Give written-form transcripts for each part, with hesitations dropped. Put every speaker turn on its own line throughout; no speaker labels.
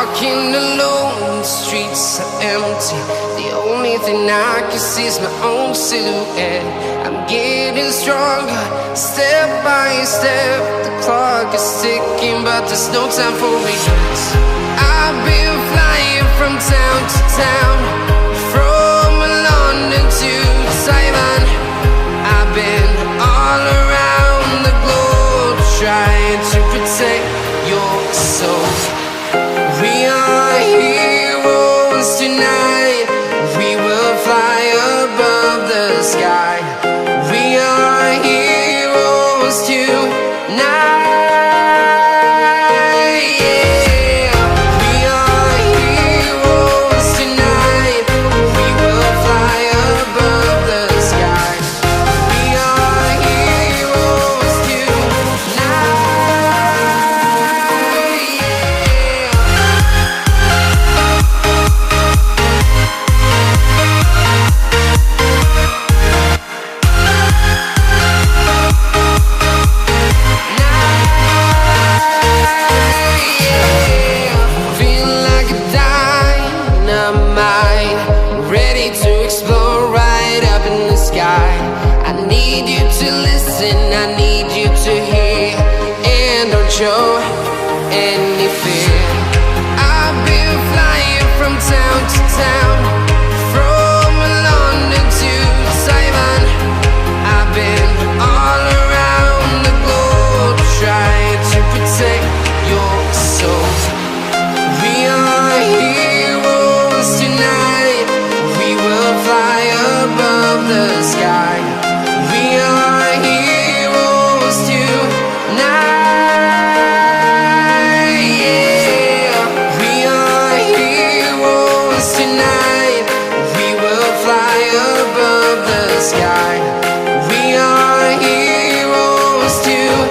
walking alone, the streets are empty. The only thing I can see is my own silhouette. I'm getting stronger, step by step. The clock is ticking, but there's no time for regrets. I've been flying from town to town, from London to Taiwan. I've been all around the globe, trying to protect your soul. We are heroes tonight. We will fly above the sky. We are heroes tonight. Yeah. We are heroes tonight. We will fly above the sky. We are heroes tonight. I need you to hear, and don't show any fear. I've been flying from town to town, from London to Taiwan. I've been all around the globe, trying to protect your soul. We are heroes tonight. We will fly above the sky. We are heroes tonight. Yeah. We are heroes tonight. We will fly above the sky. We are heroes tonight.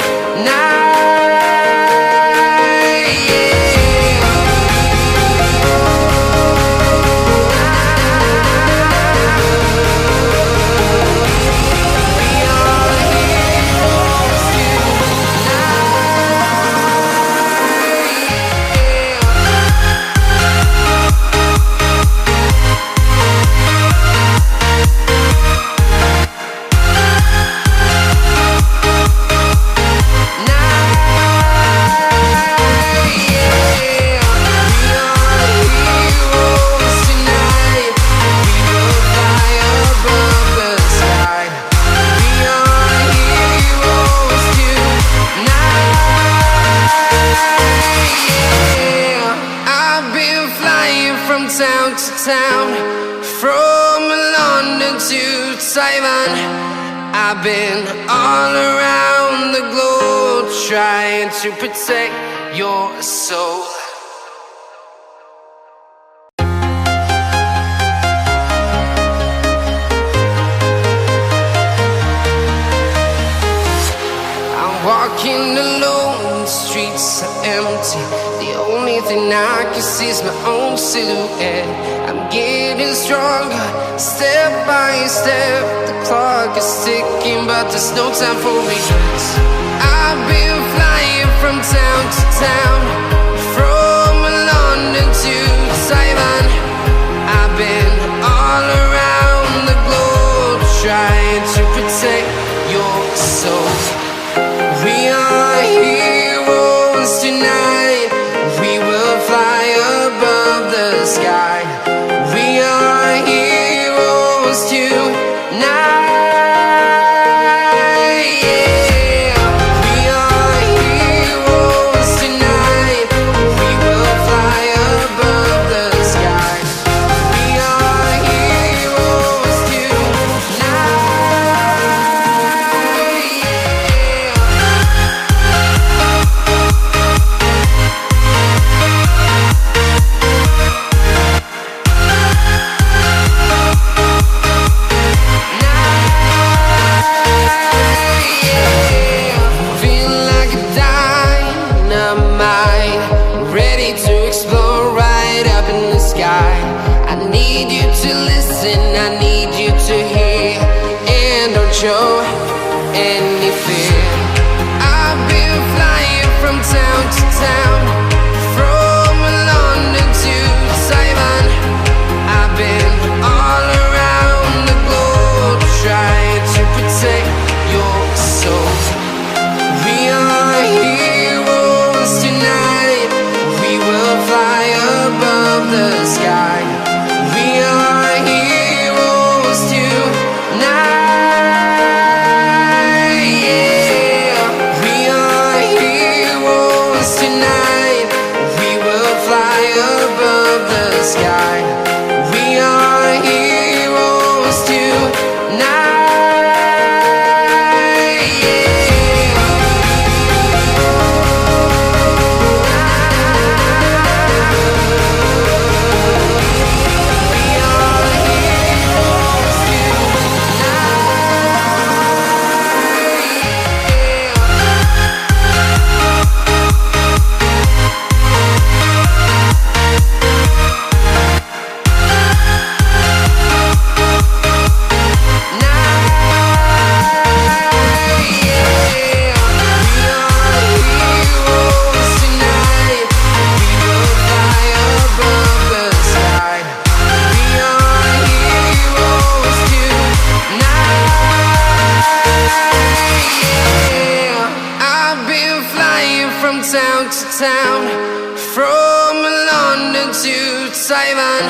Town to town, from London to Taiwan. I've been all around the globe, trying to protect your soul. I'm walking alone, the streets are empty. The only thing I can see is my own silhouette. I'm getting stronger, step by step. The clock is ticking, but there's no time for regrets. I've been flying from town to town, from London to Taiwan. I've been all around the globe, trying to protect your soul. We are heroes tonight. We will fly above the sky. We are heroes tonight. Yeah. We are heroes tonight. We will fly above the sky. We are heroes tonight. Show any fear. I've been flying from town to town, from London town to town, from London to Taiwan.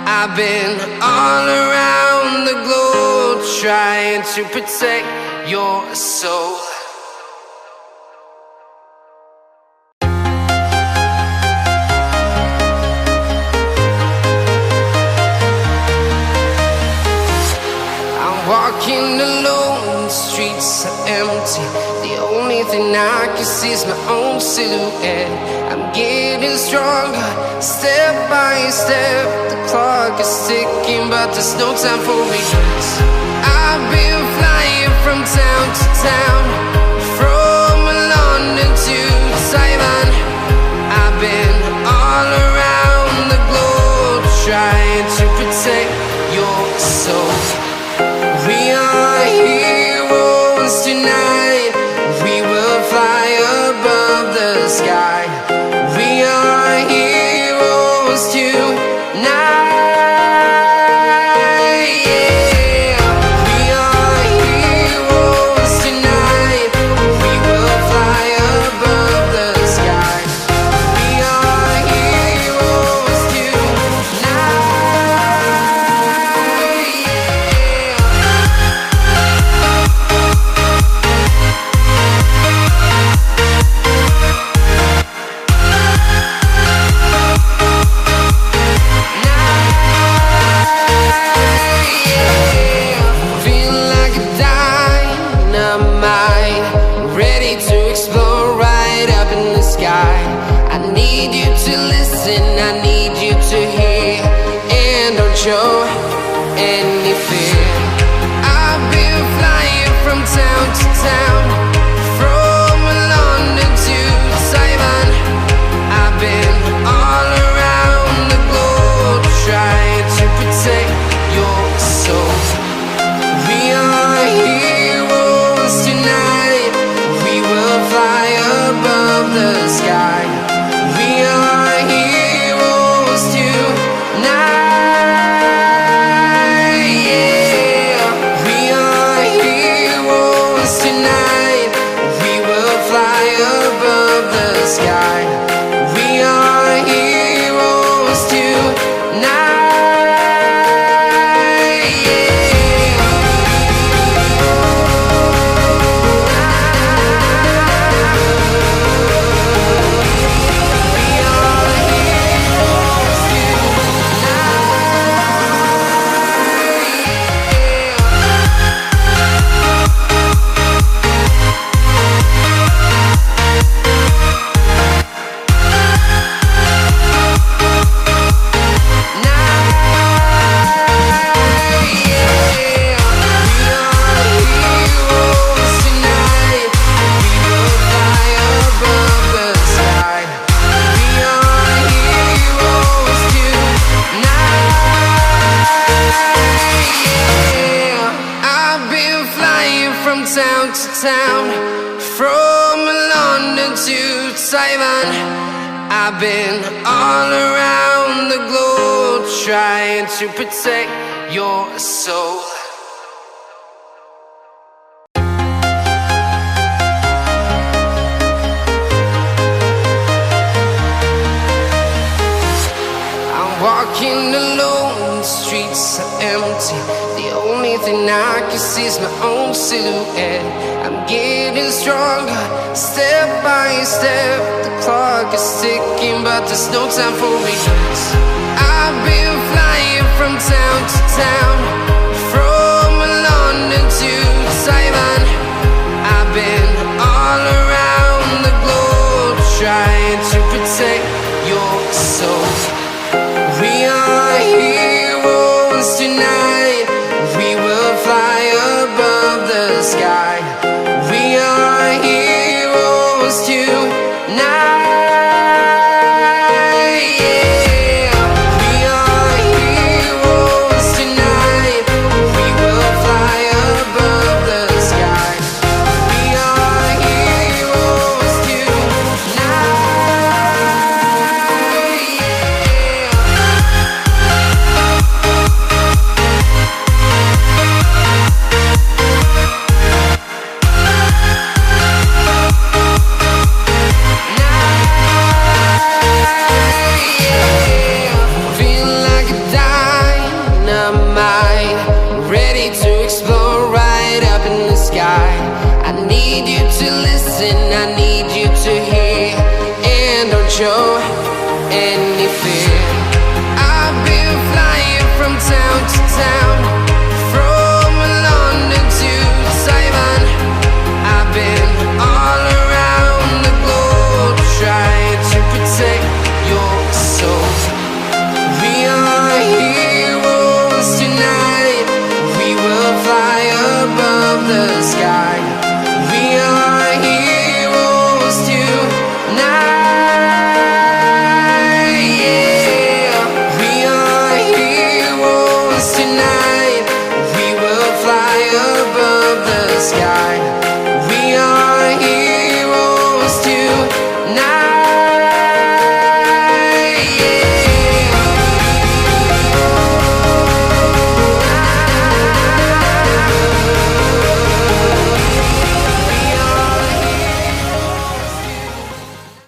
I've been all around the globe trying to protect your soul. Walking alone, the streets are empty. The only thing I can see is my own silhouette. I'm getting stronger, step by step. The clock is ticking, but there's no time for regrets. I've been flying from town to town, from London to Taiwan. I've been all around the globe trying to protect your soul. We are heroes tonight. We will fly above the sky. We are heroes tonight. Yeah. We are heroes tonight. We will fly above the sky. We are heroes tonight. I need you to listen, I need you to hear, and don't show any fear. I've been flying from town to town, from London to Taiwan. I've been all around the globe trying to protect your soul. We are heroes tonight. We will fly above the sky. We are heroes tonight. Yeah. We are heroes tonight. We will fly above the sky. We are heroes tonight. Town to town, from London to Taiwan. I've been all around the globe trying to protect your soul. I'm walking alone, the streets are empty. The only thing I can see is my own silhouette. I'm getting stronger, step by step. The clock is ticking, but there's no time for regrets. I've been flying from town to town, from London to Taiwan. I've been all around the globe trying to protect your soul. We are heroes tonight. We will fly above the sky. We are heroes tonight. Yeah. We are heroes tonight. need you to listen. I